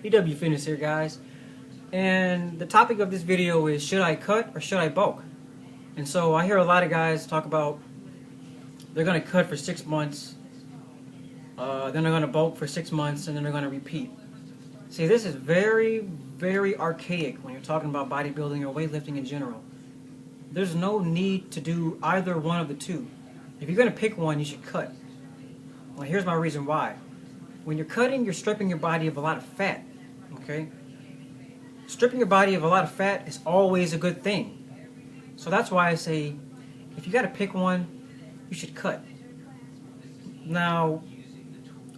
DW Fitness here, guys. And the topic of this video is, should I cut or should I bulk? And so I hear a lot of guys talk about they're going to cut for 6 months, then they're going to bulk for 6 months, and then they're going to repeat. See, this is very, very archaic when you're talking about bodybuilding or weightlifting in general. There's no need to do either one of the two. If you're going to pick one, you should cut. Well, here's my reason why. When you're cutting, you're stripping your body of a lot of fat, okay? Stripping your body of a lot of fat is always a good thing. So that's why I say, if you got to pick one, you should cut. Now,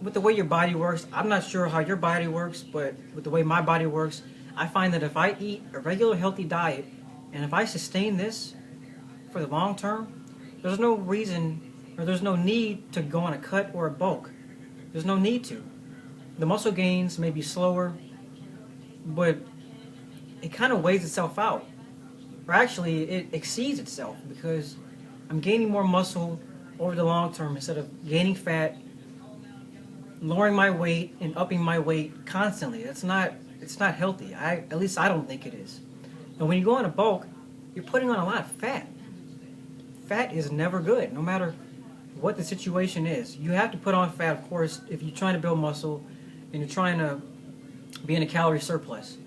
with the way your body works, I'm not sure how your body works, but with the way my body works, I find that if I eat a regular healthy diet, and if I sustain this for the long term, there's no reason, or there's no need to go on a cut or a bulk. There's no need to. The muscle gains may be slower, but it kind of weighs itself out. Or actually, it exceeds itself because I'm gaining more muscle over the long term instead of gaining fat, lowering my weight, and upping my weight constantly. It's not healthy. At least I don't think it is. And when you go on a bulk, you're putting on a lot of fat. Fat is never good, no matter what the situation is. You have to put on fat, of course, if you're trying to build muscle and you're trying to be in a calorie surplus.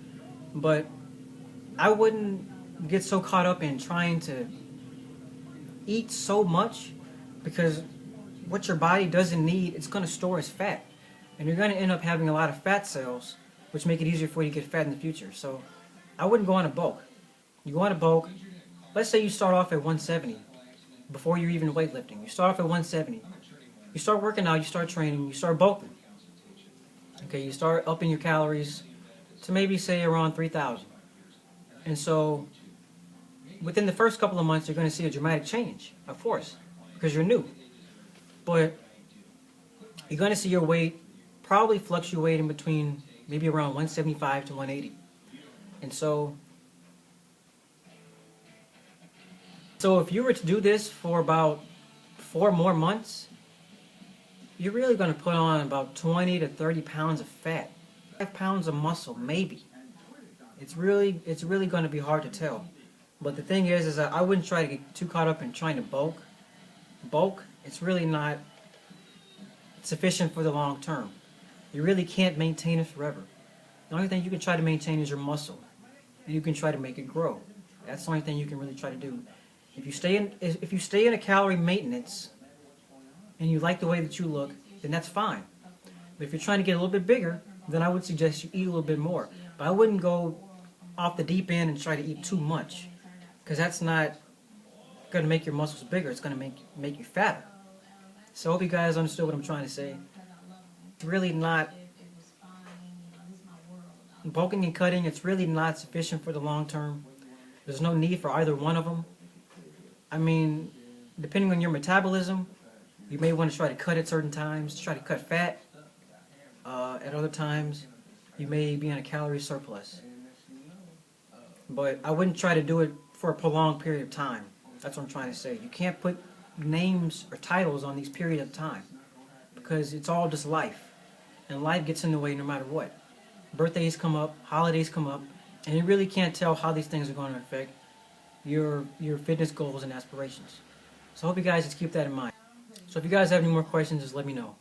But I wouldn't get so caught up in trying to eat so much, because what your body doesn't need, it's going to store as fat. And you're going to end up having a lot of fat cells, which make it easier for you to get fat in the future. So I wouldn't go on a bulk. You go on a bulk, let's say you start off at 170 before you're even weightlifting. You start off at 170. You start working out, you start training, you start bulking. Okay, you start upping your calories to maybe say around 3,000. And so within the first couple of months, you're going to see a dramatic change, of course, because you're new. But you're going to see your weight probably fluctuating between maybe around 175 to 180. And so if you were to do this for about 4 more months, you're really going to put on about 20 to 30 pounds of fat. 5 pounds of muscle, maybe. It's really going to be hard to tell. But the thing is that I wouldn't try to get too caught up in trying to bulk. It's really not sufficient for the long term. You really can't maintain it forever. The only thing you can try to maintain is your muscle, and you can try to make it grow. That's the only thing you can really try to do. If you stay in a calorie maintenance and you like the way that you look, then that's fine. But if you're trying to get a little bit bigger, then I would suggest you eat a little bit more. But I wouldn't go off the deep end and try to eat too much, because that's not going to make your muscles bigger. It's going to make you fatter. So I hope you guys understood what I'm trying to say. It's really not, bulking and cutting, it's really not sufficient for the long term. There's no need for either one of them. I mean, depending on your metabolism, you may want to try to cut at certain times, try to cut fat. At other times, you may be in a calorie surplus. But I wouldn't try to do it for a prolonged period of time. That's what I'm trying to say. You can't put names or titles on these periods of time, because it's all just life. And life gets in the way no matter what. Birthdays come up, holidays come up, and you really can't tell how these things are going to affect your fitness goals and aspirations. So I hope you guys just keep that in mind. So if you guys have any more questions, just let me know.